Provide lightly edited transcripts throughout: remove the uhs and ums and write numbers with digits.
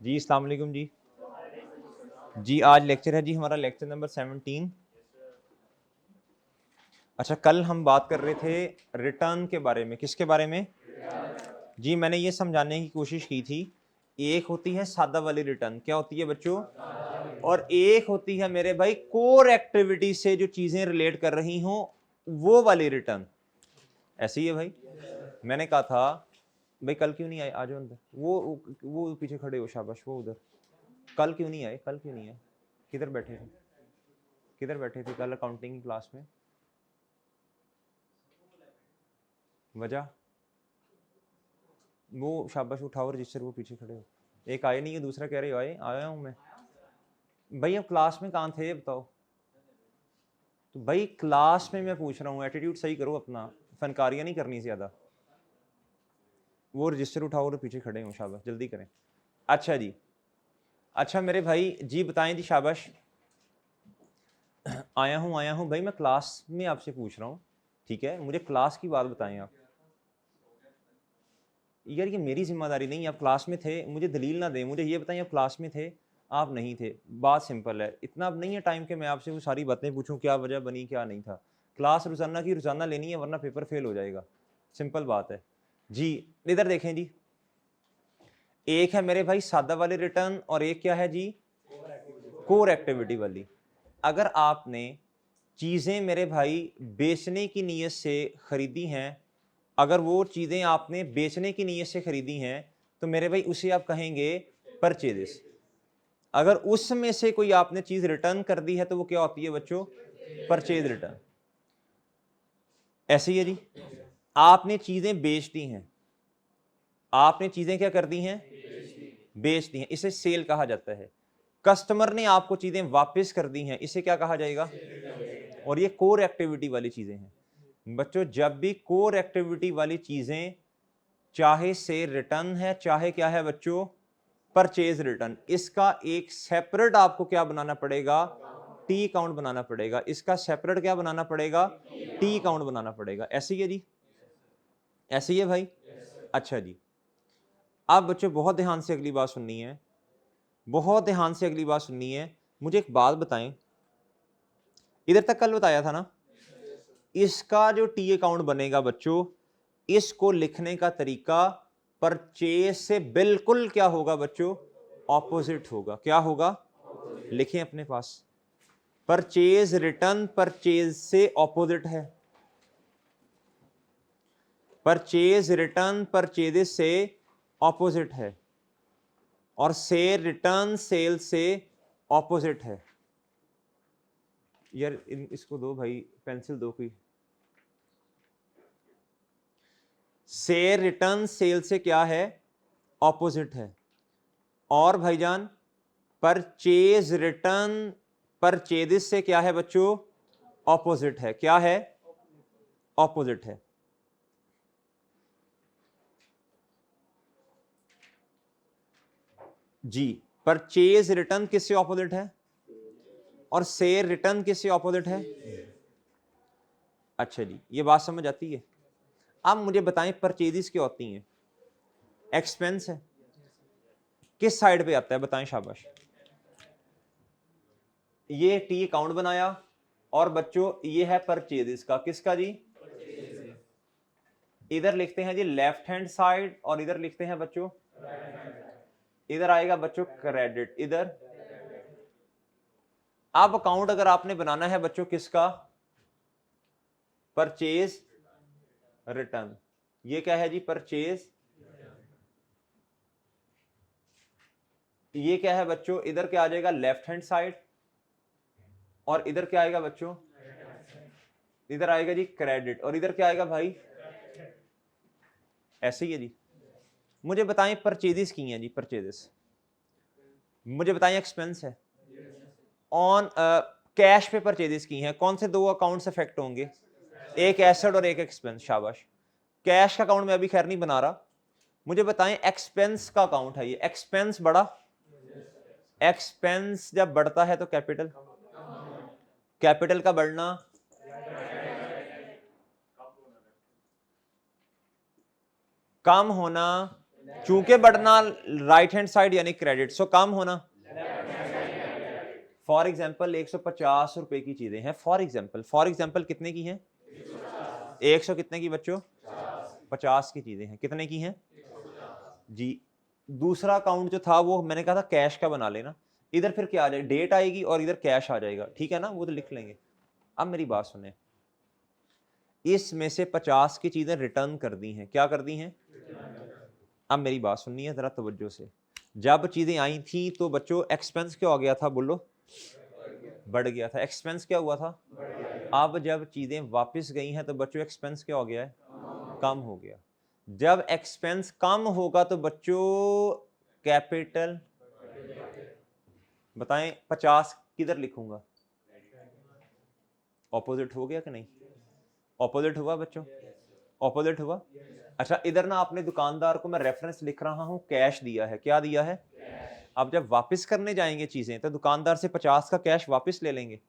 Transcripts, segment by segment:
जी अस्सलाम वालेकुम जी। जी आज लेक्चर है जी हमारा लेक्चर नंबर 17। अच्छा, कल हम बात कर रहे थे रिटर्न के बारे में। किसके बारे में? जी मैंने ये समझाने की कोशिश की थी, एक होती है सादा वाली रिटर्न। क्या होती है बच्चों? और एक होती है मेरे भाई कोर एक्टिविटी से जो चीजें रिलेट कर रही हों वो वाली रिटर्न। ऐसे ही है भाई। मैंने कहा था भाई कल क्यों नहीं आए, आ जाओ अंदर। वो पीछे खड़े हो, शाबाश। वो उधर कल क्यों नहीं आए? कल क्यों नहीं आए? किधर बैठे थे? किधर बैठे थे कल अकाउंटिंग की क्लास में? वजह? वो शाबाश, उठाओ रजिस्टर। वो पीछे खड़े हो। एक आए नहीं है, दूसरा कह रहे हो आए। आया हूँ मैं भाई। अब क्लास में कहाँ थे बताओ? तो भाई क्लास में मैं पूछ रहा हूँ, एटीट्यूड सही करो अपना, फनकारियाँ नहीं करनी ज्यादा। वो रजिस्टर उठाओ और पीछे खड़े हो, शाबाश जल्दी करें। अच्छा जी, अच्छा मेरे भाई जी बताएं जी, शाबाश। आया हूँ भाई, मैं क्लास में आपसे पूछ रहा हूँ, ठीक है? मुझे क्लास की बात बताएं आप। यार ये मेरी जिम्मेदारी नहीं, आप क्लास में थे, मुझे दलील ना दें, मुझे ये बताएं आप क्लास में थे, आप नहीं थे। बात सिंपल है, इतना अब नहीं है टाइम कि मैं आपसे वो सारी बातें पूछूं, क्या वजह बनी क्या नहीं था। क्लास रोजाना की रोजाना लेनी है, वरना पेपर फेल हो जाएगा। सिंपल बात है जी। इधर देखें जी, एक है मेरे भाई सादा वाली रिटर्न और एक क्या है जी? कोर एक्टिविटी वाली। अगर आपने चीजें मेरे भाई बेचने की नीयत से खरीदी हैं, अगर वो चीजें आपने बेचने की नीयत से खरीदी हैं तो मेरे भाई उसे आप कहेंगे परचेजेस। अगर उसमें से कोई आपने चीज रिटर्न कर दी है तो वो क्या होती है बच्चों? Purchase return. ऐसे ही है जी। आपने चीजें बेच दी हैं, आपने चीजें क्या कर दी हैं? बेच दी हैं, इसे सेल कहा जाता है। कस्टमर ने आपको चीजें वापस कर दी हैं, इसे क्या कहा जाएगा? और ये कोर एक्टिविटी वाली चीजें हैं बच्चों। जब भी कोर एक्टिविटी वाली चीजें, चाहे से रिटर्न है चाहे क्या है बच्चों? परचेज रिटर्न, इसका एक सेपरेट आपको क्या बनाना पड़ेगा? टी अकाउंट बनाना पड़ेगा। इसका सेपरेट क्या बनाना पड़ेगा? टी अकाउंट बनाना पड़ेगा। ऐसे ही है जी, ऐसे ही है भाई। अच्छा जी, अब बच्चों बहुत ध्यान से अगली बात सुननी है, बहुत ध्यान से अगली बात सुननी है। मुझे एक बात बताएं, इधर तक कल बताया था ना, इसका जो टी अकाउंट बनेगा बच्चों, इसको लिखने का तरीका परचेज से बिल्कुल क्या होगा बच्चों? ऑपोजिट होगा। क्या होगा? लिखें अपने पास, परचेज रिटर्न परचेज से ऑपोजिट है। परचेज रिटर्न परचेज से ऑपोजिट है और सेल रिटर्न सेल से ऑपोजिट है। यार इसको दो भाई, पेंसिल दो कोई। सेल रिटर्न सेल से क्या है? ऑपोजिट है। और भाईजान परचेज रिटर्न परचेजिस से क्या है बच्चों? ऑपोजिट है। क्या है? ऑपोजिट है। जी, परचेज रिटर्न किससे ऑपोजिट है? और सेल रिटर्न किससे ऑपोजिट है? अच्छा जी, ये बात समझ आती है। अब मुझे बताएं परचेजिस क्या होती हैं? एक्सपेंस है। किस साइड पे आता है बताएं, शाबाश। ये टी अकाउंट बनाया और बच्चों ये है परचेजिस का, किसका जी? इधर लिखते हैं जी लेफ्ट हैंड साइड और इधर लिखते हैं बच्चों, इधर आएगा बच्चों क्रेडिट। इधर अब अकाउंट अगर आपने बनाना है बच्चों किसका? Purchase return. ये क्या है जी? परचेज। ये क्या है बच्चों? इधर क्या आ जाएगा? Left hand side. और इधर क्या आएगा बच्चों? इधर आएगा जी क्रेडिट। और इधर क्या आएगा भाई? ऐसे ही है जी। मुझे बताएं परचेजेस की हैं जी, परचेजेस। मुझे बताएं एक्सपेंस है। ऑन कैश पे परचेजेस की हैं, कौन से दो अकाउंट्स इफेक्ट होंगे? एक एसेट और एक एक्सपेंस। शाबाश। कैश का अकाउंट मैं अभी खैर नहीं बना रहा। मुझे बताएं एक्सपेंस का अकाउंट है ये, एक्सपेंस बढ़ा। एक्सपेंस जब बढ़ता है तो कैपिटल, कैपिटल का बढ़ना कम होना चूंकि बढ़ना राइट हैंड साइड यानी क्रेडिट, सो कम होना। फॉर एग्जाम्पल 150 रुपए की चीजें हैं, फॉर एग्जाम्पल कितने की हैं? 100 कितने की बच्चों? 50 की चीजें हैं, कितने की हैं जी? दूसरा अकाउंट जो था वो मैंने कहा था कैश का बना लेना, इधर फिर क्या आ जाएगा? डेट आएगी और इधर कैश आ जाएगा, ठीक है ना, वो तो लिख लेंगे। अब मेरी बात सुने, इसमें से 50 की चीजें रिटर्न कर दी हैं, क्या कर दी हैं? अब मेरी बात सुननी है जरा तवज्जो से। जब चीजें आई थी तो बच्चों एक्सपेंस क्या हो गया था? बोलो, बढ़ गया था। एक्सपेंस क्या हुआ था? अब जब चीजें वापस गई हैं तो बच्चों एक्सपेंस क्या हो गया है? कम हो गया। जब एक्सपेंस कम होगा तो बच्चों कैपिटल, बताएं 50 किधर लिखूंगा? ऑपोजिट हो गया कि नहीं? ऑपोजिट हुआ बच्चों? ऑपोजिट हुआ। अच्छा, इधर ना आपने दुकानदार को मैं रेफरेंस लिख रहा हूं, कैश दिया है, क्या दिया है? अब जब वापस करने जाएंगे चीजें तो दुकानदार से 50 का कैश वापस ले लेंगे,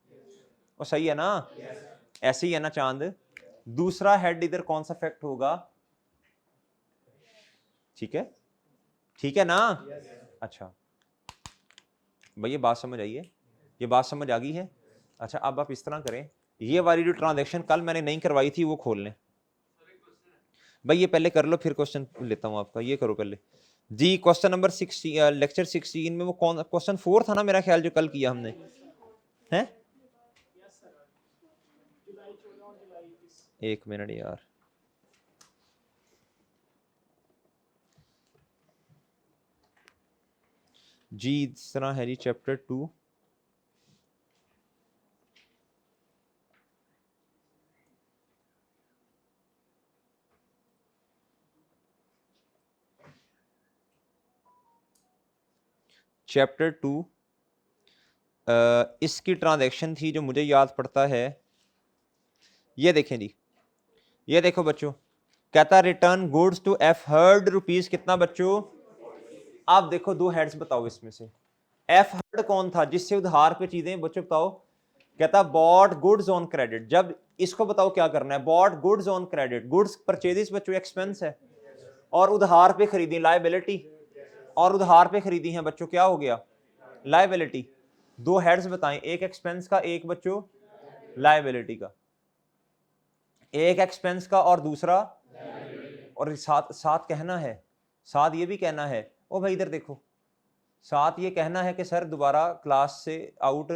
और सही है ना? ऐसे ही है ना चांद? दूसरा हेड इधर कौन सा फैक्ट होगा? ठीक है, ठीक है ना? अच्छा भाई ये बात समझ आई है? ये बात समझ आ गई है? अच्छा अब आप इस तरह करें, ये वाली जो ट्रांजैक्शन कल मैंने नहीं करवाई थी वो खोल लें। भाई ये पहले कर लो फिर क्वेश्चन लेता हूं आपका, ये करो पहले जी। क्वेश्चन नंबर 16 लेक्चर 16 में वो कौन क्वेश्चन 4 था ना मेरा ख्याल, जो कल किया हमने है? एक मिनट यार, जी इस तरह है जी चैप्टर 2 चैप्टर 2 इसकी ट्रांजैक्शन थी जो मुझे याद पड़ता है, ये देखें जी, ये देखो बच्चों, कहता रिटर्न गुड्स टू एफ हर्ड रुपीज कितना बच्चों? आप देखो दो हेड्स बताओ इसमें से, एफ हर्ड कौन था जिससे उधार पे चीजें बच्चों बताओ? कहता बॉट गुड्स ऑन क्रेडिट। जब इसको बताओ क्या करना है? Bought goods on credit, goods purchases बच्चों एक्सपेंस है, और उधार पे खरीदी लायबिलिटी, और उधार पे खरीदी है बच्चों क्या हो गया? लायबिलिटी। दो हेड्स बताएं, एक एक्सपेंस का, एक बच्चों लायबिलिटी का, एक एक्सपेंस का और दूसरा, और साथ साथ कहना है, साथ ये भी कहना है, ओ भाई इधर देखो, साथ ये कहना है कि सर दोबारा क्लास से आउट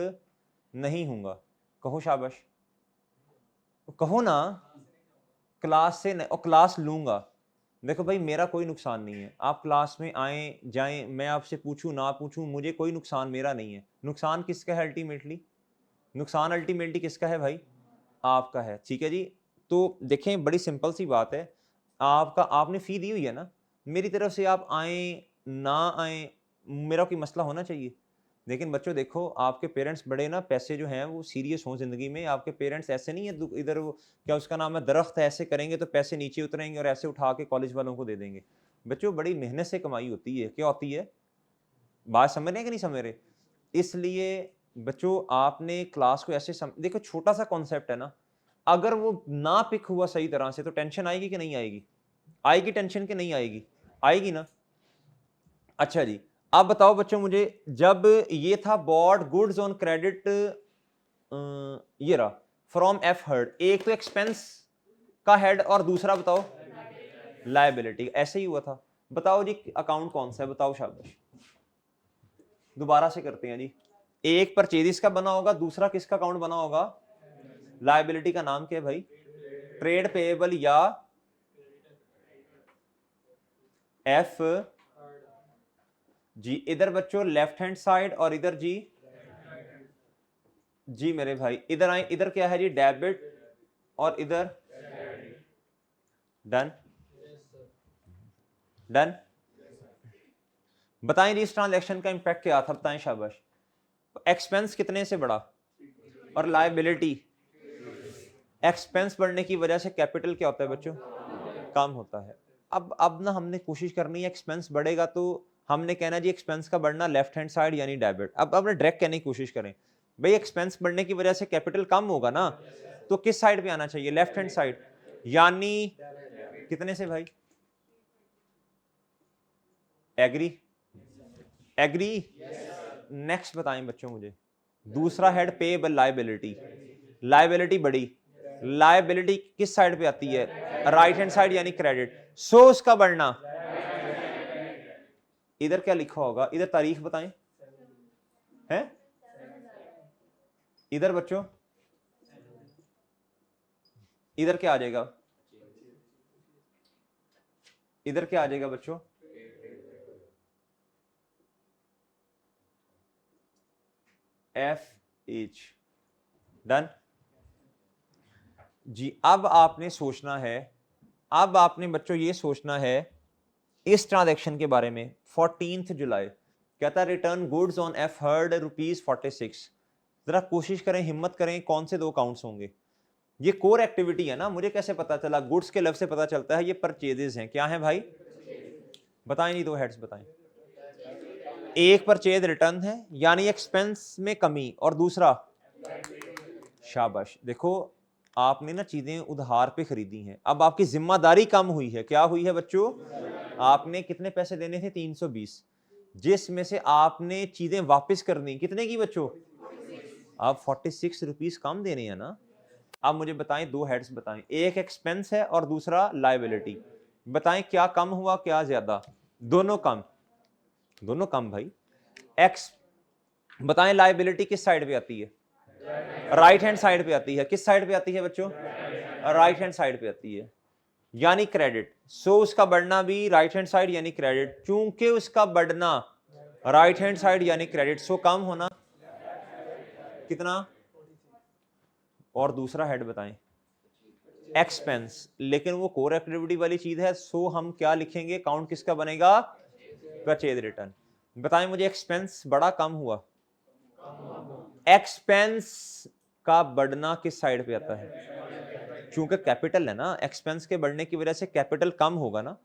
नहीं होऊंगा। कहो शाबाश, कहो ना, क्लास से और क्लास लूंगा। देखो भाई मेरा कोई नुकसान नहीं है, आप क्लास में आए जाएं, मैं आपसे पूछूं ना पूछूं, मुझे कोई नुकसान मेरा नहीं है। नुकसान किसका है अल्टीमेटली? नुकसान अल्टीमेटली किसका है भाई? आपका है, ठीक है जी। तो देखें बड़ी सिंपल सी बात है, आपका आपने फी दी हुई है ना, मेरी तरफ से आप आए ना आए मेरा कोई मसला होना चाहिए। लेकिन बच्चों देखो आपके पेरेंट्स बड़े ना पैसे जो हैं वो सीरियस हों जिंदगी में, आपके पेरेंट्स ऐसे नहीं है इधर वो क्या उसका नाम है दरख्त है, ऐसे करेंगे तो पैसे नीचे उतरेंगे और ऐसे उठा के कॉलेज वालों को दे देंगे। बच्चों बड़ी मेहनत से कमाई होती है, क्या होती है? बात समझ रहे हैं कि नहीं समझ रहे? इसलिए बच्चों आपने क्लास को ऐसे देखो छोटा सा कॉन्सेप्ट है ना, अगर वो ना पिक हुआ सही तरह से तो टेंशन आएगी कि नहीं आएगी? आएगी टेंशन कि नहीं आएगी? आएगी ना। अच्छा जी, अब बताओ बच्चों मुझे, जब ये था बॉट गुड्स ऑन क्रेडिट, ये रहा फ्रॉम एफ हर्ड, एक तो एक्सपेंस का हेड और दूसरा बताओ लायबिलिटी, ऐसे ही हुआ था। बताओ जी अकाउंट कौन सा है? बताओ शाबाश, दोबारा से करते हैं जी। एक परचेजिस का बना होगा, दूसरा किसका अकाउंट बना होगा? लायबिलिटी का नाम क्या है भाई? ट्रेड पेएबल या एफ जी। इधर बच्चों लेफ्ट हैंड साइड और इधर जी, जी मेरे भाई इधर आए, इधर क्या है जी? डेबिट और इधर डन, डन। बताएं जी इस ट्रांजैक्शन का इंपैक्ट क्या था? बताएं शाबाश। एक्सपेंस कितने से बढ़ा और लायबिलिटी, एक्सपेंस बढ़ने की वजह से कैपिटल क्या होता है बच्चों? कम होता है। अब ना हमने कोशिश करनी है, एक्सपेंस बढ़ेगा तो हमने कहना जी एक्सपेंस का बढ़ना लेफ्ट हैंड साइड यानी डेबिट। अब अपने डायरेक्ट कहने की कोशिश करें, भाई एक्सपेंस बढ़ने की वजह से कैपिटल कम होगा ना, तो किस साइड पे आना चाहिए? लेफ्ट हैंड साइड, यानी कितने से भाई? Agree, agree. नेक्स्ट बताएं बच्चों मुझे, दूसरा हेड पेएबल लायबिलिटी, लायबिलिटी बड़ी, लायबिलिटी किस साइड पे आती है? राइट हैंड साइड यानी क्रेडिट। सो उसका बढ़ना, इधर क्या लिखा होगा? इधर तारीख बताएं हैं, इधर बच्चों इधर क्या आ जाएगा? इधर क्या आ जाएगा बच्चों? FH। डन जी। अब आपने सोचना है, अब आपने बच्चों ये सोचना है इस ट्रांजैक्शन के बारे में। 14 जुलाई कहता है return goods on F heard ₹46। जरा कोशिश करें, हिम्मत करें, कौन से दो काउंट्स होंगे? ये कोर एक्टिविटी है ना, मुझे कैसे पता चला? गुड्स के लफ्ज से पता चलता है ये परचेजेस हैं। क्या है भाई? बताएं नहीं, दो हेड्स बताएं। एक परचेज रिटर्न है यानी एक्सपेंस में कमी, और दूसरा शाबाश। देखो आपने ना चीजें उधार पे खरीदी हैं, अब आपकी जिम्मेदारी कम हुई है। क्या हुई है बच्चों? आपने कितने पैसे देने थे? 320, जिसमें से आपने चीजें वापस करनी कितने की बच्चों? आप 46 रुपीज कम देने हैं ना। अब मुझे बताएं, दो हेड्स बताएं, एक एक्सपेंस है और दूसरा लायबिलिटी। बताएं क्या कम हुआ क्या ज्यादा? दोनों कम, दोनों कम भाई। एक्स बताएं लायबिलिटी किस साइड पे आती है? राइट हैंड साइड पे आती है। किस साइड पे आती है बच्चों? राइट हैंड साइड पे आती है यानी क्रेडिट। सो उसका बढ़ना भी राइट हैंड साइड यानी क्रेडिट। चूंकि उसका बढ़ना राइट हैंड साइड यानी क्रेडिट, सो कम होना कितना? और दूसरा हेड बताएं, एक्सपेंस। लेकिन वो कोर एक्टिविटी वाली चीज है, सो हम क्या लिखेंगे? काउंट किसका बनेगा? Purchase return. बताएं मुझे, एक्सपेंस बड़ा कम हुआ? एक्सपेंस का बढ़ना किस साइड पे आता है? क्योंकि कैपिटल है ना, एक्सपेंस के बढ़ने की वजह से कैपिटल कम होगा ना।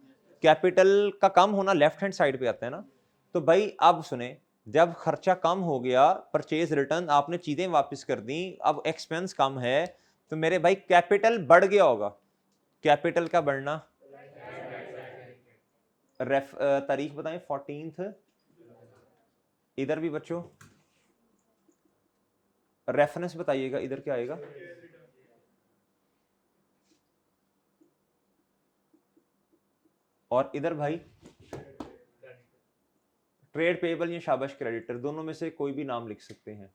कैपिटल का कम होना लेफ्ट हैंड साइड पे आता है ना। तो भाई अब सुने, जब खर्चा कम हो गया, परचेज रिटर्न, आपने चीजें वापस कर दी, अब एक्सपेंस कम है, तो मेरे भाई कैपिटल बढ़ गया होगा। कैपिटल का बढ़ना, तारीख बताएं 14। इधर भी बच्चों रेफरेंस बताइएगा, इधर क्या आएगा? और इधर भाई ट्रेड पेएबल या शाबाश क्रेडिटर, दोनों में से कोई भी नाम लिख सकते हैं।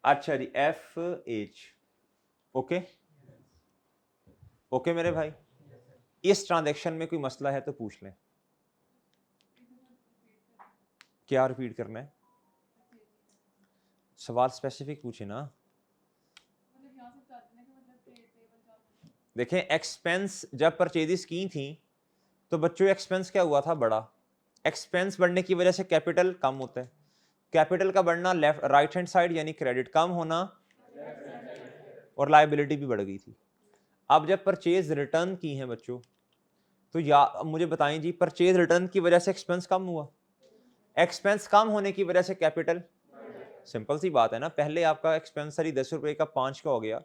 अच्छा जी, FH। ओके ओके मेरे भाई, इस ट्रांजैक्शन में कोई मसला है तो पूछ लें। क्या रिपीट करना है? सवाल स्पेसिफिक पूछे ना। देखें, एक्सपेंस जब परचेजेस की थी तो बच्चों एक्सपेंस क्या हुआ था? बड़ा। एक्सपेंस बढ़ने की वजह से कैपिटल कम होता है। कैपिटल का बढ़ना लेफ्ट राइट हैंड साइड यानी क्रेडिट, कम होना, और लायबिलिटी भी बढ़ गई थी। अब जब परचेज रिटर्न की है बच्चों, तो या मुझे बताएं जी, परचेज रिटर्न की वजह से एक्सपेंस कम हुआ, एक्सपेंस कम होने की वजह से कैपिटल, सिंपल सी बात है ना। पहले आपका एक्सपेंस सरी 10 रुपए का 5 का हो गया,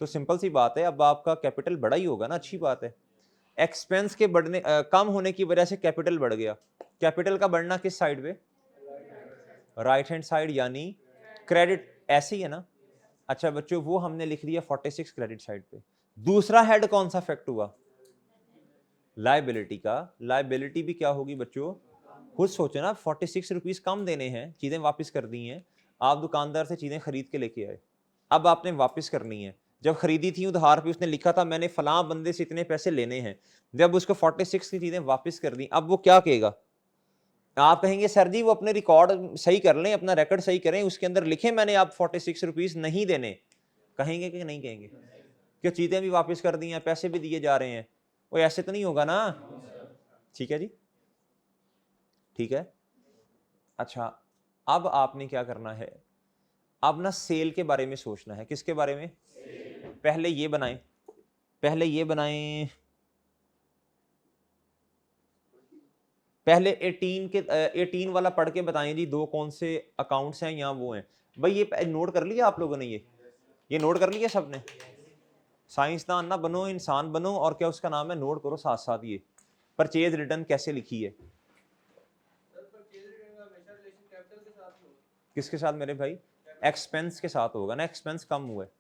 तो सिंपल सी बात है अब आपका कैपिटल बड़ा ही होगा ना, अच्छी बात है। एक्सपेंस के बढ़ने कम होने की वजह से कैपिटल बढ़ गया। कैपिटल का बढ़ना किस साइड पे? राइट हैंड साइड यानी क्रेडिट। ऐसे ही है ना। अच्छा बच्चों, वो हमने लिख दिया 46 क्रेडिट साइड पे। दूसरा हेड कौन सा इफेक्ट हुआ? लायबिलिटी का। लायबिलिटी भी क्या होगी बच्चों? खुद सोचो ना, 46 रुपीज कम देने हैं, चीजें वापस कर दी हैं, आप दुकानदार से चीजें खरीद के लेके आए, अब आपने वापस करनी है। जब खरीदी थी उधार पे, उसने लिखा था मैंने फलां बंदे से इतने पैसे लेने हैं, जब उसको 46 की चीजें वापस कर दी, अब वो क्या कहेगा? आप कहेंगे सर जी वो अपने रिकॉर्ड सही कर लें, अपना रिकॉर्ड सही करें, उसके अंदर लिखें मैंने आप 46 रुपीज नहीं देने। कहेंगे कि नहीं कहेंगे? कि चीजें भी वापस कर दी हैं, पैसे भी दिए जा रहे हैं, वो ऐसे तो नहीं होगा ना। ठीक है जी, ठीक है। अच्छा, अब आपने क्या करना है? अब ना सेल के बारे में सोचना है। किसके बारे में? पहले ये बनाएं, पहले ये बनाएं, पहले 18 वाला पढ़ के बताएं जी, दो कौन से अकाउंट्स हैं यहाँ वो हैं भाई। ये नोट कर लिया आप लोगों ने? ये नोट कर लिया सबने? साइंसदान ना बनो, इंसान बनो, और क्या उसका नाम है, नोट करो साथ साथ। ये परचेज रिटर्न कैसे लिखी है? किसके साथ मेरे भाई? एक्सपेंस के साथ होगा ना, एक्सपेंस कम हुआ है।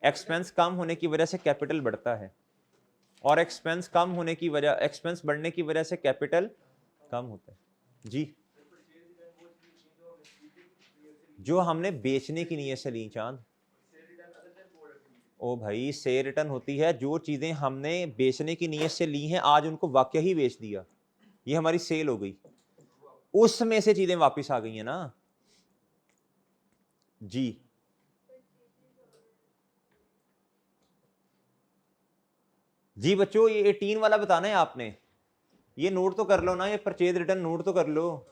एक्सपेंस कम होने की वजह से कैपिटल बढ़ता है, और एक्सपेंस कम होने की वजह, एक्सपेंस बढ़ने की वजह से कैपिटल कम होता है। जी, जो हमने बेचने की नीयत से ली चांद, ओ भाई से रिटर्न होती है जो चीजें हमने बेचने की नीयत से ली हैं, आज उनको वाकई ही बेच दिया, ये हमारी सेल हो गई, उसमें से चीजें वापस आ गई हैं ना। जी, जी बच्चों, ये 18 वाला बताना है आपने, ये नोट तो कर लो ना, ये परचेज रिटर्न नोट तो कर लो।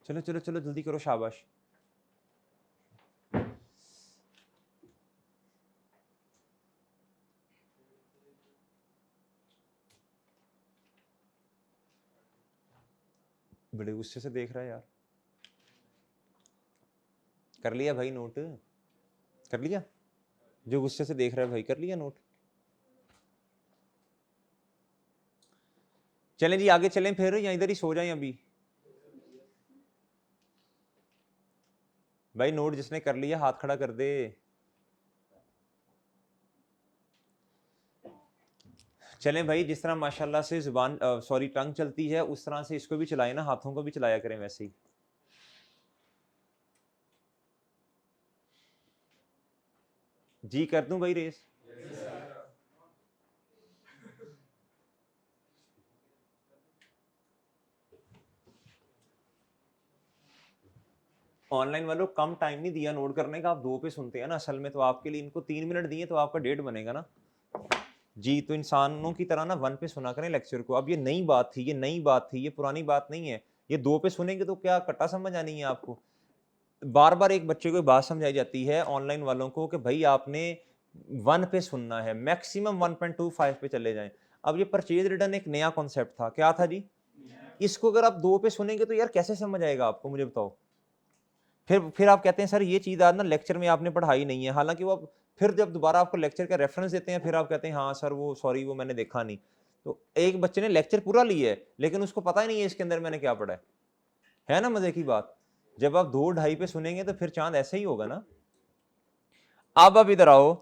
चलो चलो चलो जल्दी करो, शाबाश। बड़े गुस्से से देख रहा है यार। कर लिया भाई नोट, कर लिया? जो गुस्से से देख रहा है भाई, कर लिया नोट? चलें जी आगे चलें फिर, या इधर ही सो जाएं अभी? भाई नोट जिसने कर लिया हाथ खड़ा कर दे। चलें भाई, जिस तरह माशाल्लाह से जुबान सॉरी टंग चलती है, उस तरह से इसको भी चलाएं ना, हाथों को भी चलाया करें वैसे ही। जी कर दूं भाई रेस? ऑनलाइन वालों कम टाइम नहीं दिया नोट करने का, आप 2 पे सुनते हैं ना, असल में तो आपके लिए इनको 3 मिनट दिए तो आपका 1.5 बनेगा ना। जी, तो इंसानों की तरह ना 1 पे सुना करें लेक्चर को। अब ये नई बात थी, ये नई बात थी, ये पुरानी बात नहीं है। ये 2 पे सुनेंगे तो क्या कट्टा समझ आनी है आपको? बार बार एक बच्चे को बात समझाई जाती है ऑनलाइन वालों को कि भाई आपने 1 पे सुनना है, मैक्सिमम 1.25 पे चले जाएं। अब ये परचेज रिटर्न एक नया कॉन्सेप्ट था, क्या था जी? इसको अगर आप 2 पे सुनेंगे तो यार कैसे समझ आएगा आपको, मुझे बताओ। फिर आप कहते हैं सर ये चीज़ आज ना लेक्चर में आपने पढ़ाई नहीं है, हालांकि वो फिर जब दोबारा आपको लेक्चर का रेफरेंस देते हैं, फिर आप कहते हैं हाँ सर वो सॉरी वो मैंने देखा नहीं। तो एक बच्चे ने लेक्चर पूरा लिया है लेकिन उसको पता ही नहीं है इसके अंदर मैंने क्या पढ़ा है ना मजे की बात। जब आप 2-2.5 पे सुनेंगे तो फिर चांद ऐसे ही होगा ना। अब आप इधर आओ,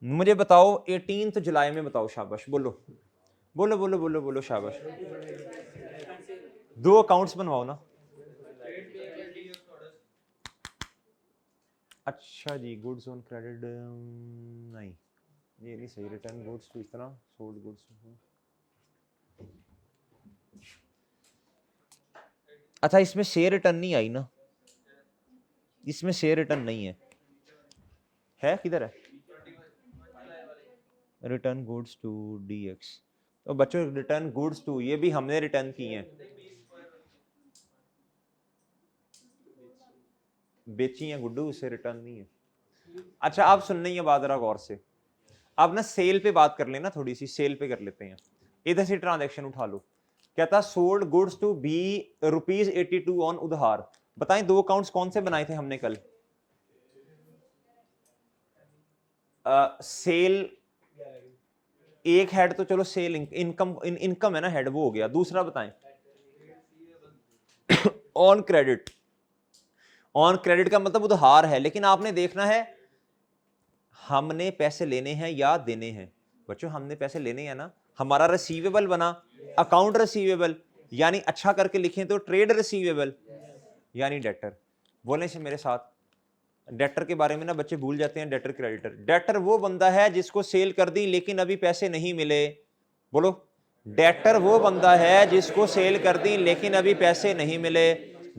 मुझे बताओ 18 जुलाई में बताओ, शाबाश बोलो बोलो बोलो बोलो बोलो शाबाश। 2 अकाउंट्स बनवाओ ना। अच्छा जी, गुड्स ऑन क्रेडिट नहीं, ये नहीं सही। रिटर्न गुड्स टू इस तरह, सोल्ड गुड्स। अच्छा इसमें शेयर रिटर्न नहीं आई ना, इसमें शेयर रिटर्न नहीं है किधर है? Return goods to DX. तो बच्चों रिटर्न गुड्स टू ये भी हमने रिटर्न की हैं, बेची हैं गुड्डू, उससे रिटर्न नहीं है। अच्छा आप सुन रही है बात जरा गौर से, अब ना सेल पे बात कर लेना, थोड़ी सी सेल पे कर लेते हैं। इधर से ट्रांजैक्शन उठा लो, कहता sold goods to B ₹82 on उधार। बताएं 2 अकाउंट्स कौन से बनाए थे हमने कल? सेल एक हेड तो चलो सेल इनकम है ना हेड, वो हो गया। दूसरा बताएं ऑन क्रेडिट। ऑन क्रेडिट का मतलब उधार है, लेकिन आपने देखना है हमने पैसे लेने हैं या देने हैं। बच्चों हमने पैसे लेने हैं ना, हमारा रिसीवेबल बना अकाउंट रिसीवेबल, यानी अच्छा करके लिखें तो ट्रेड रिसीवेबल यानी डेटर। बोलने से मेरे साथ, डेटर के बारे में ना बच्चे भूल जाते हैं, डेटर क्रेडिटर। डेटर वो बंदा है जिसको सेल कर दी लेकिन अभी पैसे नहीं मिले। बोलो, डेटर वो बंदा है जिसको सेल कर दी लेकिन अभी पैसे नहीं मिले।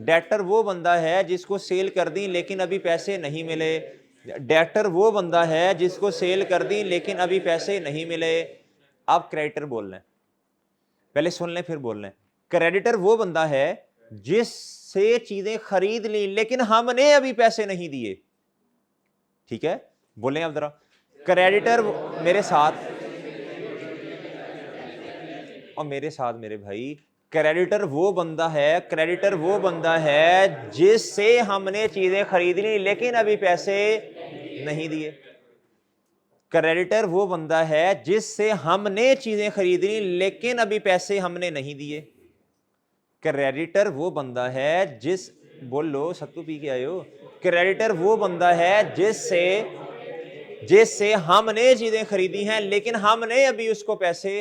डेटर वो बंदा है जिसको सेल कर दी लेकिन अभी पैसे नहीं मिले। डेटर वो बंदा है जिसको सेल कर दी लेकिन अभी पैसे नहीं मिले। अब क्रेडिटर बोल रहे, पहले सुन लें फिर बोल रहे। क्रेडिटर वो बंदा है जिससे चीजें खरीद ली लेकिन हमने अभी पैसे नहीं दिए। ठीक है, बोलें अब जरा। क्रेडिटर मेरे साथ और मेरे साथ मेरे भाई, क्रेडिटर वो बंदा है, क्रेडिटर वो बंदा है जिससे हमने चीजें खरीद ली लेकिन अभी पैसे नहीं दिए। क्रेडिटर वो बंदा है जिससे हमने चीजें खरीदी लेकिन अभी पैसे हमने नहीं दिए। क्रेडिटर वो बंदा है जिस, बोलो सत्तू पी के आए हो, क्रेडिटर वो बंदा है जिससे हमने चीजें खरीदी हैं लेकिन हमने अभी उसको पैसे।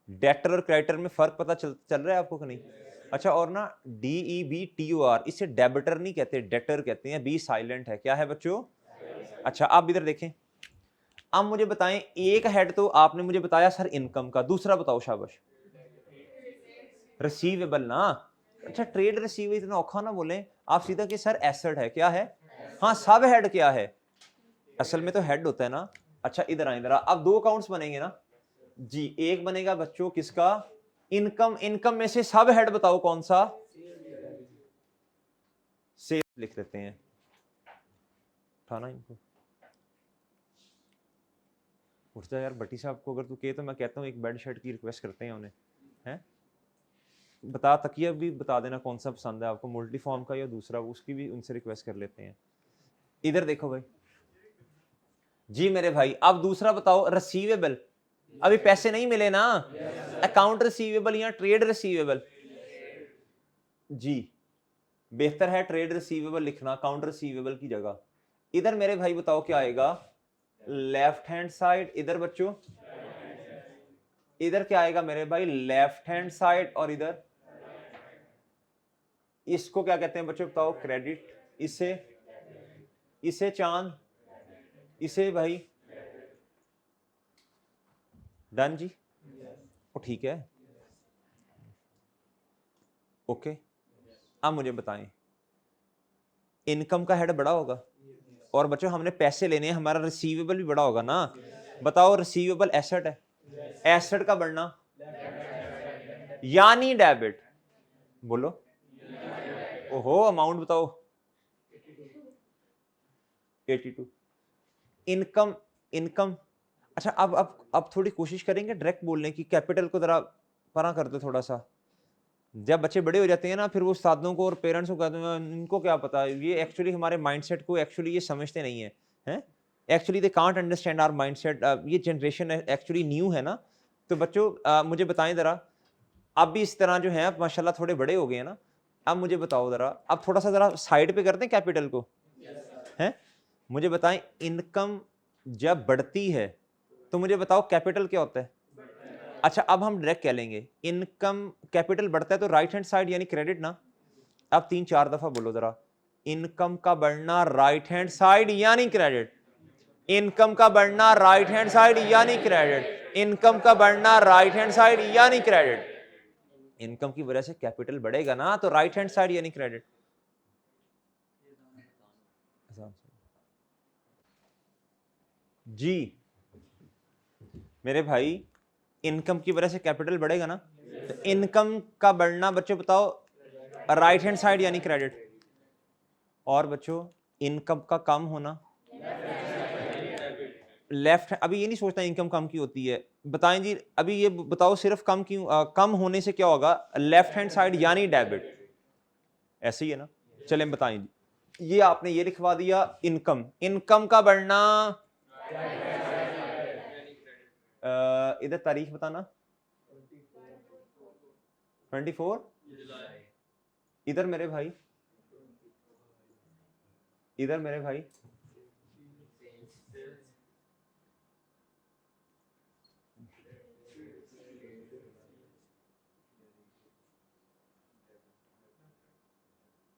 डेटर और क्रेडिटर में फर्क पता चल रहा है आपको कि नहीं? अच्छा, और ना DEBTOR, इसे डेबिटर नहीं कहते, डेटर कहते हैं। बी साइलेंट है, क्या है बच्चों? अच्छा, आप इधर देखें, अब मुझे बताएं, एक हेड तो आपने मुझे बताया सर इनकम का, दूसरा बताओ शाबाश। रिसीवेबल ना। अच्छा, ट्रेड रिसीवेबल इतना औखा ना बोलें आप, सीधा कि सर एसेट है, क्या है? हाँ, सब हेड क्या है? असल में तो हेड होता है ना। अच्छा इधर आए जरा, अब दो अकाउंट्स बनेंगे ना जी। एक बनेगा बच्चों किसका? इनकम। इनकम में से सब हेड बताओ कौन सा? सेल लिख लेते हैं। उठाना इनको, उठ जा यार बट्टी साहब को, अगर तू कहे तो मैं कहता हूँ एक बेड शर्ट की रिक्वेस्ट करते हैं उन्हें, हैं? बता, तकिया भी बता देना कौन सा पसंद है आपको, मल्टी फॉर्म का या दूसरा, उसकी भी उनसे रिक्वेस्ट कर लेते हैं। इधर देखो भाई जी मेरे भाई, अब दूसरा बताओ रिसीवेबल। अभी पैसे नहीं मिले ना, अकाउंट रिसीवेबल या ट्रेड रिसीवेबल? जी बेहतर है ट्रेड रिसीवेबल लिखना अकाउंट रिसीवेबल की जगह। इधर मेरे भाई बताओ क्या आएगा? Left hand side. इधर बच्चों इधर क्या आएगा मेरे भाई? Left hand side. और इधर इसको क्या कहते हैं बच्चों बताओ? क्रेडिट। इसे चांद, इसे भाई डन जी। ओ ठीक है, ओके। अब मुझे बताएं, इनकम का हेड बड़ा होगा और बच्चों हमने पैसे लेने हैं, हमारा रिसीवेबल भी बड़ा होगा ना। बताओ रिसीवेबल एसेट है, एसेट का बढ़ना यानी डेबिट। बोलो ओहो, अमाउंट बताओ। 82। इनकम। इनकम। अच्छा, अब थोड़ी कोशिश करेंगे डायरेक्ट बोलने की। कैपिटल को जरा परा कर दो थोड़ा सा। जब बच्चे बड़े हो जाते हैं ना, फिर वो उस्तादों को और पेरेंट्स को कहते हैं इनको क्या पता, ये एक्चुअली हमारे माइंडसेट को एक्चुअली ये समझते नहीं है, हैं? Actually they can't understand our mindset. ये जनरेशन एक्चुअली न्यू है ना। तो बच्चों मुझे बताएं जरा, अब भी इस तरह जो है माशाल्लाह थोड़े बड़े हो गए हैं ना। अब मुझे बताओ जरा, अब थोड़ा सा जरा साइड पे करते हैं कैपिटल को, हैं? मुझे बताएं, इनकम जब बढ़ती है तो मुझे बताओ कैपिटल क्या होता है? अच्छा, अब हम डायरेक्ट कह लेंगे इनकम कैपिटल बढ़ता है तो राइट हैंड साइड यानी क्रेडिट ना। अब 3-4 दफा बोलो जरा, इनकम का बढ़ना राइट हैंड साइड यानी क्रेडिट। इनकम का बढ़ना राइट हैंड साइड यानी क्रेडिट। इनकम का बढ़ना राइट हैंड साइड यानी क्रेडिट। इनकम की वजह से कैपिटल बढ़ेगा ना, तो राइट हैंड साइड यानी क्रेडिट। जी मेरे भाई, इनकम की वजह से कैपिटल बढ़ेगा ना, तो इनकम का बढ़ना बच्चों बताओ राइट हैंड साइड यानी क्रेडिट। और बच्चों इनकम का कम होना लेफ्ट। अभी ये नहीं सोचता इनकम कम क्यों होती है, बताएं जी। अभी ये बताओ सिर्फ कम क्यों, कम होने से क्या होगा? लेफ्ट हैंड साइड यानी डेबिट। ऐसे ही है ना? चलें बताएं जी। ये आपने ये लिखवा दिया इनकम। इनकम का बढ़ना, इधर तारीख बताना 24। इधर मेरे भाई, इधर मेरे भाई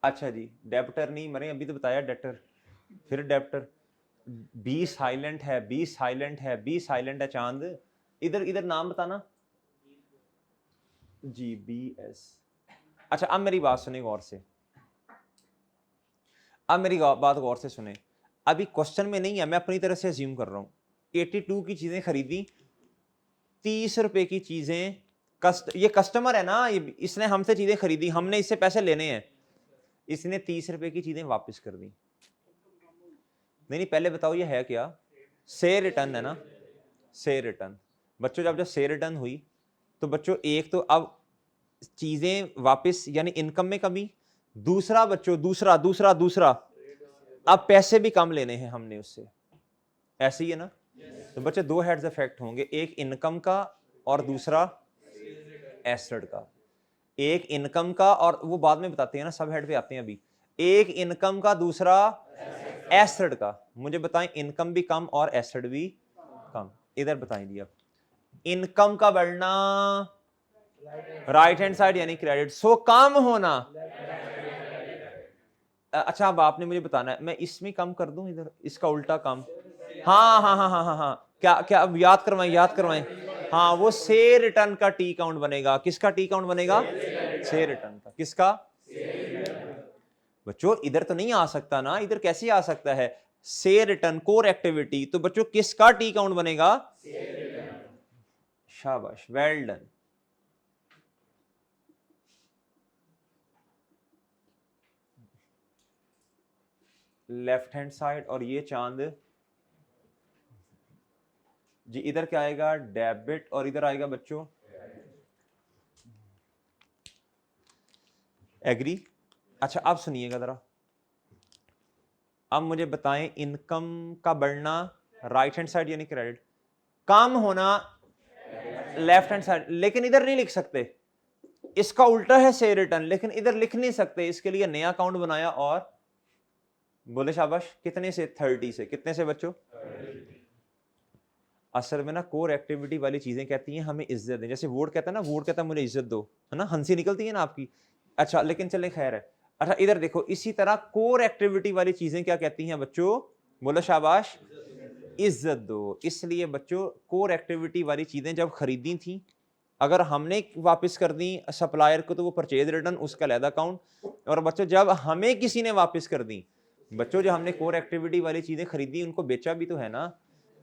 अच्छा जी, डेप्टर नहीं मरे, अभी तो बताया डेप्टर, फिर डेप्टर। बी साइलेंट है, बी साइलेंट है, बी साइलेंट है चांद। इधर इधर नाम बताना जी, BS। अच्छा, अब मेरी बात सुने गौर से, अब मेरी बात गौर से सुने। अभी क्वेश्चन में नहीं है, मैं अपनी तरफ से अज्यूम कर रहा हूं। 82 की चीजें खरीदी, 30 रुपए की चीजें ये कस्टमर है ना, इसने हमसे चीजें खरीदी, हमने इससे पैसे लेने हैं, इसने 30 रुपए की चीजें वापस कर दी। नहीं पहले बताओ ये है क्या? से रिटर्न है ना, से रिटर्न। बच्चों जब से रिटर्न हुई तो बच्चों एक तो अब चीजें वापस यानी इनकम में कमी, दूसरा बच्चों दूसरा दूसरा दूसरा अब पैसे भी कम लेने हैं हमने उससे। ऐसे ही है ना? तो बच्चे दो हेड्स इफेक्ट होंगे, एक इनकम का और दूसरा एसेट का। एक इनकम का, और वो बाद में बताते हैं ना, सब हेड पे आते हैं अभी। एक इनकम का, दूसरा एसेट का। मुझे बताएं, इनकम भी कम और एसेट भी कम, इधर बताएं जी आप। इनकम का बढ़ना राइट हैंड साइड यानी क्रेडिट, सो कम होना। अच्छा, अब आपने मुझे बताना है, मैं इसमें कम कर दूं, इधर इसका उल्टा कम। हाँ हाँ हाँ हाँ हाँ हाँ, क्या क्या, अब याद करवाएं, याद करवाएं। हाँ, वो से रिटर्न का टी काउंट बनेगा। किसका टी काउंट बनेगा? से रिटर्न का। किसका? बच्चों इधर तो नहीं आ सकता ना, इधर कैसे आ सकता है? से रिटर्न कोर एक्टिविटी, तो बच्चों किसका टी काउंट बनेगा? शाबाश, well done. Left hand side, और ये चांद जी, इधर क्या आएगा? डेबिट, और इधर आएगा बच्चों एग्री। अच्छा, अब सुनिएगा जरा, अब मुझे बताएं, इनकम का बढ़ना राइट हैंड साइड यानी क्रेडिट, कम होना लेफ्ट हैंड साइड, लेकिन इधर नहीं लिख सकते, इसका उल्टा है से रिटर्न, लेकिन इधर लिख नहीं सकते। इसके लिए नया अकाउंट बनाया, और बोले शाबाश, कितने से? 30 से। कितने से बच्चों? असल में ना कोर एक्टिविटी वाली चीजें कहती हैं हमें इज्जत दें। जैसे वोट कहता है ना, वोट कहता है मुझे इज्जत दो, है ना, हंसी निकलती है ना आपकी। अच्छा, लेकिन चले खैर है। अच्छा, इधर देखो, इसी तरह कोर एक्टिविटी वाली चीजें क्या कहती हैं बच्चों? बोलो शाबाश, इज्जत दो। इसलिए बच्चों कोर एक्टिविटी वाली चीजें जब खरीदी थी, अगर हमने वापस कर दी सप्लायर को, तो वो परचेज रिटर्न, उसका अलग अकाउंट। और बच्चों जब हमें किसी ने वापस कर दी, बच्चों जो हमने कोर एक्टिविटी वाली चीजें खरीदी, उनको बेचा भी तो है ना,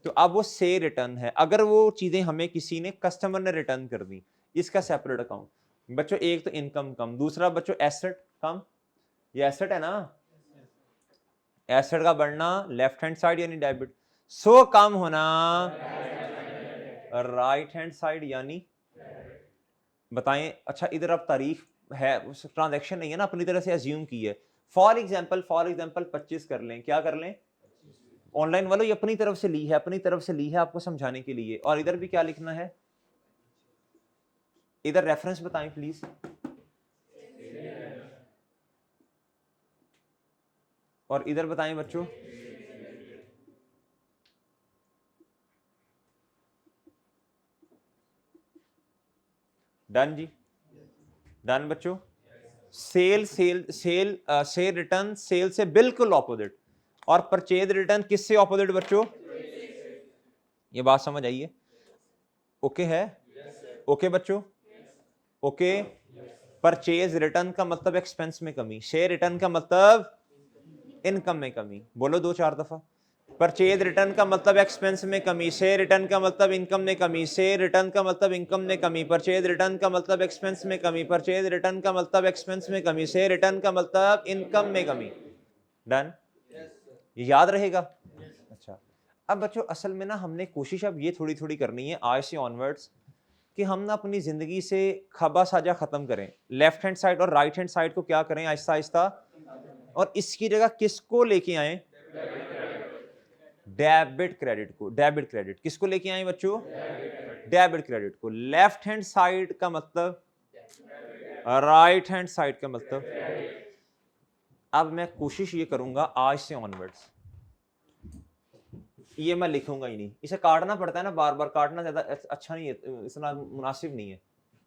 तो अब वो से रिटर्न है। अगर वो चीजें हमें किसी ने, कस्टमर ने रिटर्न कर दी, इसका सेपरेट अकाउंट। बच्चों एक तो इनकम कम, दूसरा बच्चों एसेट कम। ये एसेट है ना, एसेट का बढ़ना लेफ्ट हैंड साइड यानी डेबिट, सो कम होना राइट हैंड साइड यानी। बताएं। अच्छा, इधर अब तारीख है, ट्रांजैक्शन नहीं है ना, अपनी तरह से अज्यूम की है। फॉर एग्जांपल 25 कर लें, क्या कर लें? ऑनलाइन वालों ये अपनी तरफ से ली है, अपनी तरफ से ली है आपको समझाने के लिए। और इधर भी क्या लिखना है? इधर रेफरेंस बताएं प्लीज। और इधर बताएं बच्चों। डन जी, डन बच्चों। Sale sale sale sale return sale से बिल्कुल ऑपोजिट, और परचेज रिटर्न किससे ऑपोजिट बच्चों? ये बात समझ आई है? ओके है? ओके बच्चों, ओके। परचेज रिटर्न का मतलब एक्सपेंस में कमी, शेयर रिटर्न का मतलब इनकम में कमी। बोलो दो चार दफा। परचेज रिटर्न का मतलब एक्सपेंस में कमी, शेयर रिटर्न का मतलब इनकम में कमी, शेयर रिटर्न का मतलब इनकम में कमी, परचेज रिटर्न का मतलब एक्सपेंस में कमी, परचेज रिटर्न का मतलब एक्सपेंस में कमी, शेयर रिटर्न का मतलब इनकम में कमी। डन? ये याद रहेगा? अच्छा, अब बच्चों असल में ना हमने कोशिश अब ये थोड़ी थोड़ी करनी है आज से ऑनवर्ड्स, कि हम ना अपनी जिंदगी से खबा साजा खत्म करें। लेफ्ट हैंड साइड और राइट हैंड साइड को क्या करें आहिस्ता आहिस्ता, और इसकी जगह किसको लेके आए? डेबिट क्रेडिट को। डेबिट क्रेडिट किसको लेके आए बच्चों? डेबिट क्रेडिट को। लेफ्ट हैंड साइड का मतलब, राइट हैंड साइड का मतलब। अब मैं कोशिश ये करूंगा आज से ऑनवर्ड्स, ये मैं लिखूंगा ही नहीं। इसे काटना पड़ता है ना, बार बार काटना ज्यादा अच्छा नहीं है, इतना मुनासिब नहीं है।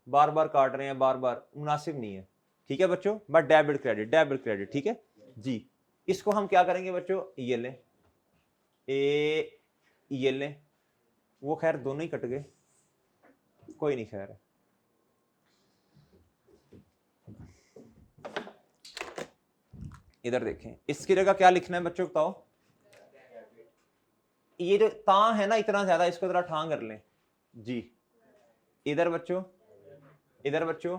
बार बार काट रहे हैं, बार बार मुनासिब नहीं है। ठीक है बच्चों, but debit credit, debit credit, ठीक है जी। इसको हम क्या करेंगे बच्चों? ये लें, ये लें, वो खैर दोनों ही कट गए, कोई नहीं खैर। इधर देखें, इसकी जगह क्या लिखना है बच्चों बताओ? ये जो ता है ना इतना ज्यादा, इसको जरा ठां कर लें जी। इधर बच्चों, इधर बच्चों,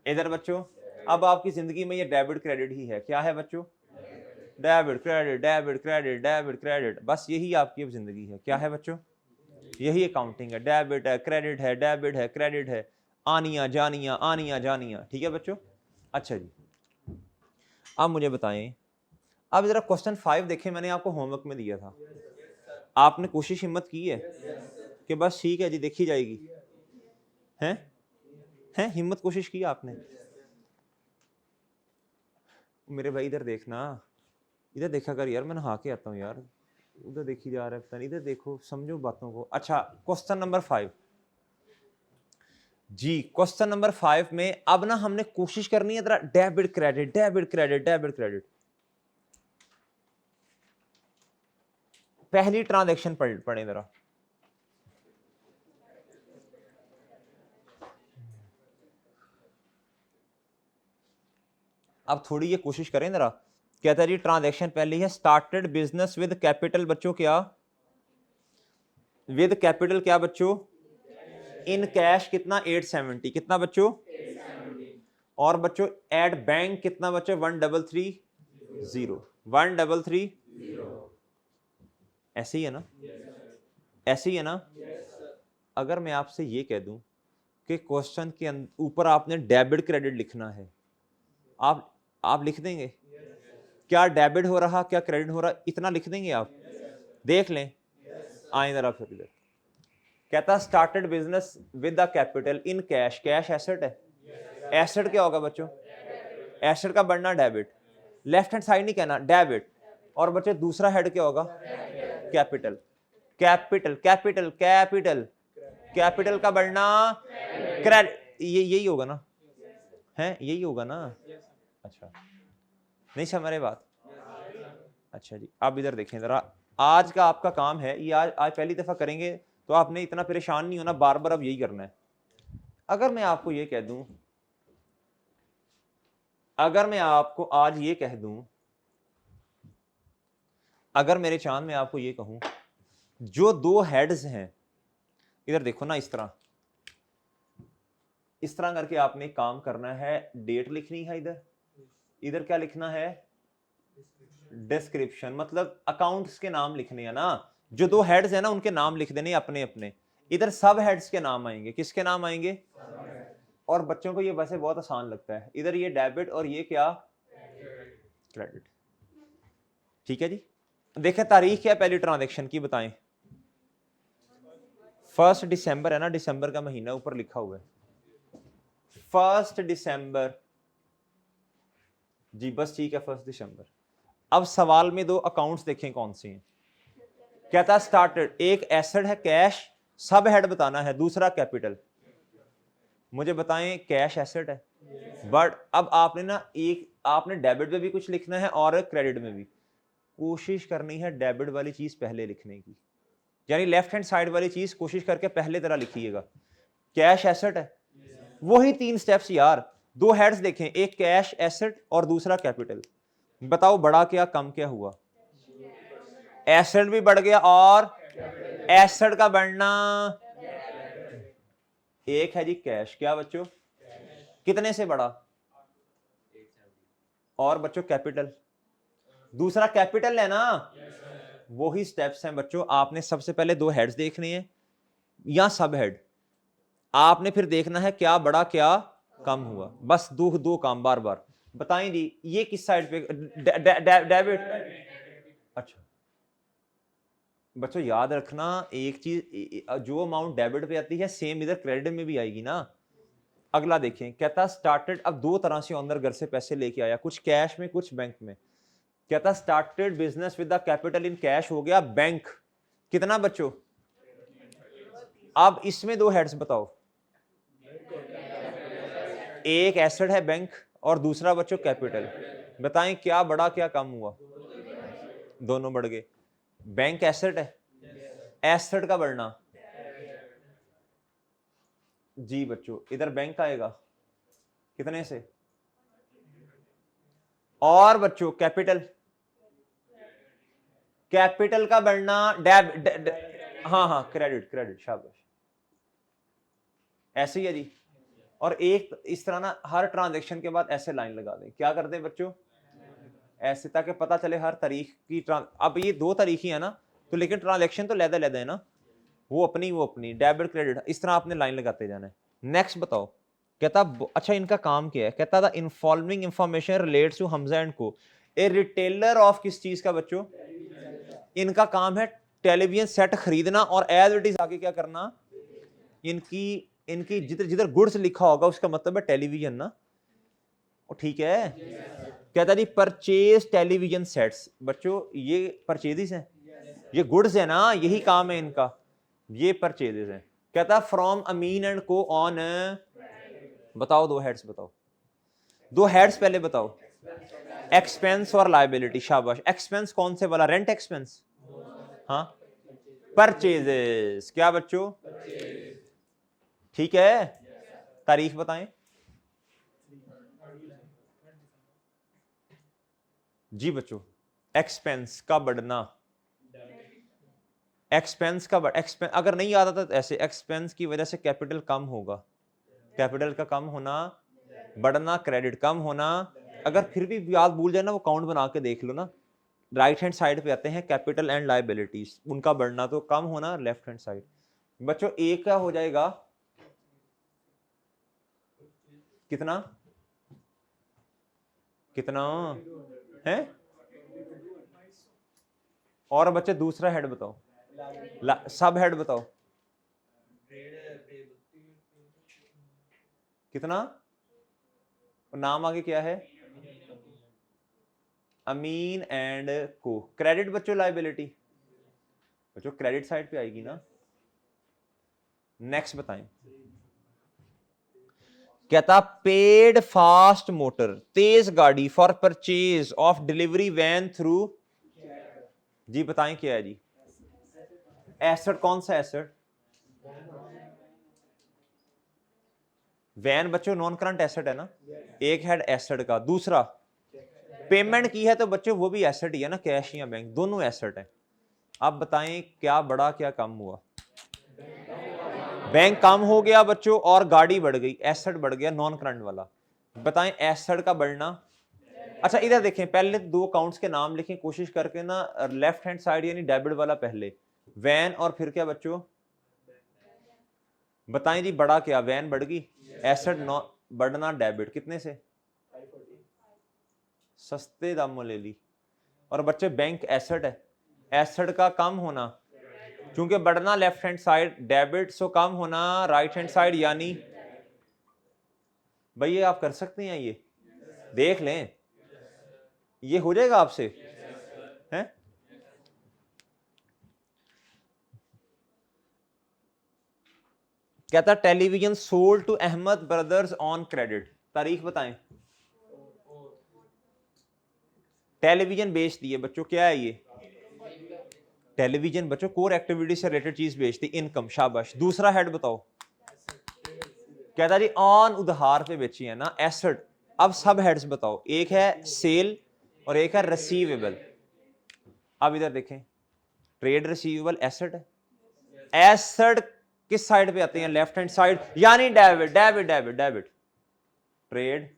इधर बच्चों। अब आपकी जिंदगी में ये डेबिट क्रेडिट ही है। क्या है बच्चों? Debit credit, debit credit, debit credit, बस यही आपकी अब जिंदगी है। क्या है बच्चों? यही अकाउंटिंग है। डेबिट है, क्रेडिट है, डेबिट है, क्रेडिट है, आनिया जानिया, आनिया जानिया। ठीक है बच्चों? अच्छा जी, अब मुझे बताएं, अब जरा क्वेश्चन 5 देखें, मैंने आपको होमवर्क में दिया था। आपने कोशिश हिम्मत की है कि बस ठीक है जी देखी जाएगी, हैं हिम्मत कोशिश की आपने? मेरे भाई इधर देखना, इधर देखा कर यार, मैं नहा के आता हूँ यार, उधर देखी जा रहा है, पता नहीं, इधर देखो, समझो बातों को। अच्छा क्वेश्चन नंबर 5 जी, क्वेश्चन नंबर 5 में अब ना हमने कोशिश करनी है जरा debit credit, debit credit, debit credit. पहली ट्रांजैक्शन पढ़े जरा, अब थोड़ी ये कोशिश करें जरा। कहता है जी ट्रांजैक्शन पहली है, स्टार्टेड बिजनेस विद कैपिटल, बच्चों क्या विद कैपिटल, क्या बच्चों इन कैश कितना 870, कितना बच्चों, और बच्चों एट बैंक कितना बच्चों 1330, 1330, ऐसे ही है ना, ऐसे ही है ना। अगर मैं आपसे ये कह दूं कि क्वेश्चन के ऊपर आपने डेबिट क्रेडिट लिखना है, आप लिख देंगे? क्या डेबिट हो रहा, क्या क्रेडिट हो रहा, इतना लिख देंगे आप? देख लें, आए जरा फिर इधर। कहता started business with the capital in cash, cash asset है, एसेट क्या होगा बच्चों, एसेट का बढ़ना डेबिट, लेफ्ट हैंड साइड नहीं कहना डेबिट, और बच्चे दूसरा हेड क्या होगा capital, capital capital capital, capital का बढ़ना क्रेडिट, ये यही होगा ना, है यही होगा ना। अच्छा नहीं समझ रहे बात? अच्छा जी, आप इधर देखें जरा, आज का आपका काम है ये, आज पहली दफा करेंगे तो आपने इतना परेशान नहीं होना, बार बार अब यही करना है। अगर मैं आपको ये कह दूं, अगर मैं आपको आज ये कह दूं, अगर मेरे चांद में आपको ये कहूं, जो दो हेड्स हैं, इधर देखो ना, इस तरह करके आपने काम करना है, डेट लिखनी है इधर, इधर क्या लिखना है डिस्क्रिप्शन, मतलब अकाउंट्स के नाम लिखने हैं ना, जो दो हेड्स हैं ना उनके नाम लिख देने अपने अपने, इधर सब हेड्स के नाम आएंगे, किसके नाम आएंगे, और बच्चों को ये वैसे बहुत आसान लगता है, इधर ये डेबिट और ये क्या क्रेडिट, ठीक है जी। देखें तारीख क्या पहली ट्रांजैक्शन की बताएं, 1 दिसंबर है ना, दिसंबर का महीना ऊपर लिखा हुआ है 1 दिसंबर जी, बस ठीक है 1 दिसंबर। अब सवाल में दो अकाउंट्स देखें कौन से हैं। कहता स्टार्टेड, एक एसेट है कैश, सब हेड बताना है, दूसरा कैपिटल, मुझे बताएं कैश एसेट है, बट अब आपने ना एक आपने डेबिट में भी कुछ लिखना है और क्रेडिट में भी, कोशिश करनी है डेबिट वाली चीज पहले लिखने की, यानी लेफ्ट हैंड साइड वाली चीज कोशिश करके पहले तरह लिखिएगा। कैश एसेट है, वही 3 स्टेप्स यार, दो हेड्स देखें, एक कैश एसेट और दूसरा कैपिटल, बताओ बड़ा क्या कम क्या हुआ, एसेट भी बढ़ गया और एसेट का बढ़ना, एक है जी कैश, क्या बच्चों कितने से बढ़ा, और बच्चों कैपिटल, दूसरा कैपिटल है ना, वही स्टेप्स हैं बच्चों, आपने सबसे पहले दो हेड्स देखने हैं या सब हेड, आपने फिर देखना है क्या बड़ा क्या कम हुआ, बस दो काम बार बार। बताएं जी ये किस साइड पे डेबिट, अच्छा बच्चों याद रखना एक चीज, जो अमाउंट डेबिट पे आती है सेम इधर क्रेडिट में भी आएगी ना। अगला देखें, कहता स्टार्टेड, अब दो तरह से अंदर घर से पैसे लेके आया, कुछ कैश में कुछ बैंक में, कहता started business with the capital in cash हो गया बैंक, कितना बच्चों, अब इसमें दो हेड्स बताओ, एक एसेट है बैंक और दूसरा बच्चों कैपिटल, बताएं क्या बड़ा क्या कम हुआ, दोनों बढ़ गए, बैंक एसेट है, एसेट का बढ़ना जी बच्चों, इधर बैंक आएगा कितने से, और बच्चों कैपिटल, कैपिटल का बढ़ना हाँ क्रेडिट, शाबाश, ऐसे ही है जी। और एक इस तरह ना हर ट्रांजैक्शन के बाद ऐसे लाइन लगा दें, क्या कर दें बच्चों ऐसे, ताकि पता चले हर तारीख की अब ये 2 तारीख ही है ना, तो लेकिन ट्रांजैक्शन तो लहदा है ना, वो अपनी डेबिट क्रेडिट, इस तरह आपने लाइन लगाते जाना है। नेक्स्ट बताओ, कहता अच्छा इनका काम क्या है, कहता था in following information relates to Hamza and को, ए रिटेलर ऑफ किस चीज का बच्चों, इनका काम है टेलीविजन सेट खरीदना और एज इट इज आगे क्या करना, इनकी जिधर जिधर गुड्स लिखा होगा उसका मतलब है टेलीविजन ना, ठीक है। कहता जी परचेज टेलीविजन सेट्स, बच्चों ये परचेजेस हैं, ये गुड्स है ना, यही काम है इनका, ये परचेजेस हैं। कहता फ्रॉम अमीन एंड को ऑन, बताओ दो हेड्स बताओ, दो हेड्स पहले बताओ, एक्सपेंस और लायबिलिटी। शाबाश, एक्सपेंस कौन से वाला, रेंट एक्सपेंस, हाँ परचेजेस, क्या बच्चों, ठीक है। तारीख बताएं जी बच्चों, एक्सपेंस का बढ़ना, एक्सपेंस का एक्सपेंस अगर नहीं आता तो ऐसे, एक्सपेंस की वजह से कैपिटल कम होगा, कैपिटल का कम होना, बढ़ना क्रेडिट कम होना। अगर फिर भी याद भूल जाए ना, वो काउंट बना के देख लो ना, राइट हैंड साइड पे आते हैं कैपिटल एंड लायबिलिटीज, उनका बढ़ना तो कम होना लेफ्ट हैंड साइड। बच्चों एक का हो जाएगा कितना, कितना है, और बच्चे दूसरा हेड बताओ, सब हेड बताओ कितना, नाम आगे क्या है, अमीन एंड को। क्रेडिट बच्चों लायबिलिटी, बच्चों क्रेडिट साइड पे आएगी ना। नेक्स्ट बताएं, कहता पेड फास्ट मोटर, तेज गाड़ी for purchase of delivery van through, जी बताएं क्या है जी, एसेट कौन सा एसेट, वैन बच्चों नॉन करंट एसेट है ना, एक हेड एसेट का, दूसरा पेमेंट की है तो बच्चों वो भी एसेट ही है ना, कैश या बैंक दोनों एसेट है। अब बताएं क्या बढ़ा क्या कम हुआ, बैंक कम हो गया बच्चों और गाड़ी बढ़ गई, एसेट बढ़ गया नॉन करंट वाला। बताएं एसेट का बढ़ना। अच्छा इधर देखें, पहले दो अकाउंट्स के नाम लिखें कोशिश करके ना, लेफ्ट हैंड साइड यानी डेबिट वाला पहले, वैन और फिर क्या बच्चों, बताएं जी बढ़ा क्या, वैन बढ़ गई, एसेट बढ़ना डेबिट कितने से, सस्ते दामों ले ली। और बच्चे बैंक एसेट है, एसेट का कम होना, क्योंकि बढ़ना लेफ्ट हैंड साइड डेबिट, सो कम होना राइट हैंड साइड यानी, भाई ये आप कर सकते हैं, ये देख लें, ये हो जाएगा आपसे हैं। कहता television sold to Ahmed brothers on credit, तारीख बताएं, टेलीविजन बेच दिए बच्चों, क्या है ये, टेलीविजन बच्चों कोर एक्टिविटी से रिलेटेड चीज बेचती, इनकम, शाबाश। दूसरा हेड बताओ, कहता जी ऑन उधार पे बेची है ना, एसेट। अब सब हेड्स बताओ, एक है सेल और एक है रिसीवेबल। अब इधर देखें, ट्रेड रिसीवेबल एसेट है, एसेट किस साइड पे आते हैं, लेफ्ट हैंड साइड यानी debit debit debit debit, trade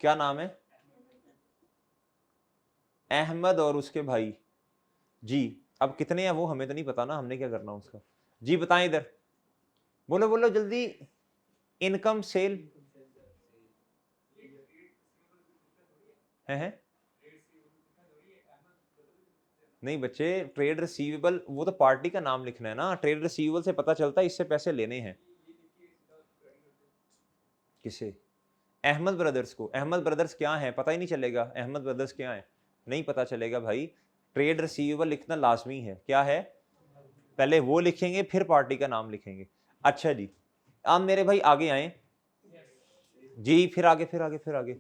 क्या नाम है, अहमद और उसके भाई जी। अब कितने हैं वो हमें तो नहीं पता ना, हमने क्या करना उसका, जी बताएं इधर, बोलो बोलो जल्दी, इनकम सेल है नहीं बच्चे, ट्रेड रिसीवेबल वो तो पार्टी का नाम लिखना है ना, ट्रेड रिसीवेबल से पता चलता है इससे पैसे लेने हैं, किसे, अहमद ब्रदर्स को। अहमद ब्रदर्स क्या है पता ही नहीं चलेगा, अहमद ब्रदर्स क्या है नहीं पता चलेगा भाई। ट्रेड रिसीवेबल लिखना लाजमी है, क्या है, पहले वो लिखेंगे फिर पार्टी का नाम लिखेंगे। अच्छा जी, आप मेरे भाई आगे आए जी, फिर आगे फिर आगे फिर आगे,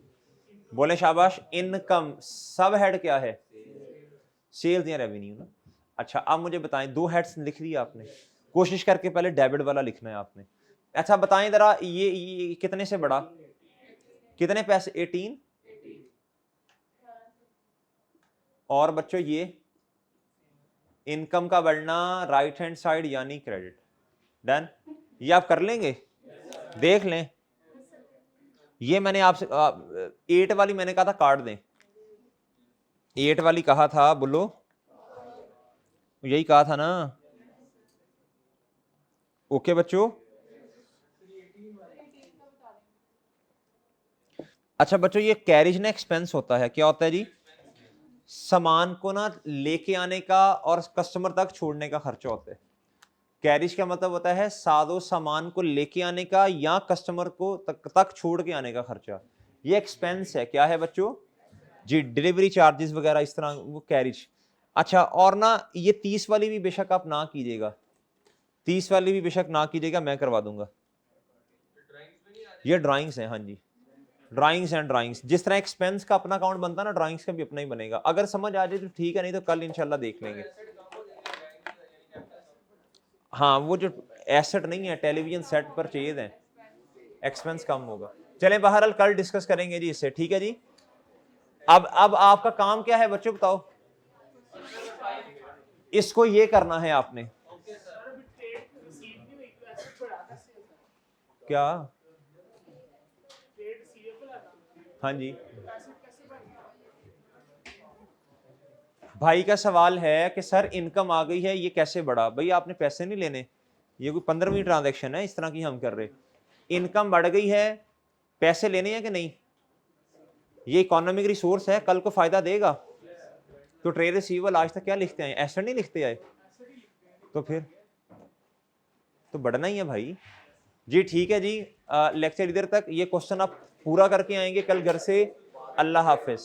बोले शाबाश। इनकम सब हेड क्या है, सेल्स या रेवेन्यू ना। अच्छा अब मुझे बताएं, दो हेड्स लिख दिया आपने, कोशिश करके पहले डेबिट वाला लिखना है आपने। अच्छा बताएं जरा, ये कितने से बढ़ा, कितने पैसे, 18, और बच्चों ये इनकम का बढ़ना राइट हैंड साइड यानी क्रेडिट, डन। ये आप कर लेंगे, देख लें, ये मैंने आपसे 8 वाली मैंने कहा था काट दें, 8 वाली कहा था, बोलो यही कहा था ना, ओके बच्चों। अच्छा बच्चों ये कैरिज ना एक्सपेंस होता है, क्या होता है जी, सामान को ना लेके आने का और कस्टमर तक छोड़ने का खर्चा होता है। कैरिज का मतलब होता है सादो सामान को लेके आने का या कस्टमर को तक छोड़ के आने का खर्चा। ये एक्सपेंस है। क्या है बच्चों जी? डिलीवरी चार्जेस वगैरह इस तरह, वो कैरिज। अच्छा, और ना ये 30 वाली भी बेशक आप ना कीजिएगा, 30 वाली भी बेशक ना कीजिएगा, मैं करवा दूंगा। ये ड्राइंग्स हैं, हाँ जी, ड्राइंग्स एंड ड्राइंग्स। जिस तरह एक्सपेंस का अपना अकाउंट बनता है ना, ड्राइंग्स का भी अपना ही बनेगा। अगर समझ आ जाए तो ठीक है, नहीं तो कल इंशाल्लाह देख लेंगे। हाँ, वो जो एसेट नहीं है, टेलीविजन सेट पर चाहिए थे, एक्सपेंस कम होगा। चलें, बहरहाल कल डिस्कस करेंगे जी इससे, ठीक है जी। अब आपका काम क्या है बच्चों, बताओ। इसको ये करना है आपने। क्या? हाँ जी, भाई का सवाल है कि सर इनकम आ गई है, ये कैसे बढ़ा? भाई आपने पैसे नहीं लेने, ये कोई 15वीं ट्रांजैक्शन है इस तरह की हम कर रहे। इनकम बढ़ गई है, पैसे लेने हैं कि नहीं? ये इकोनॉमिक रिसोर्स है, कल को फायदा देगा। तो ट्रेड रिसीवेबल आज तक क्या लिखते आए? एसेट नहीं लिखते आए, तो फिर तो बढ़ना ही है भाई जी। ठीक है जी, लेक्चर इधर तक। ये क्वेश्चन आप पूरा करके आएंगे कल घर से। अल्लाह हाफिज।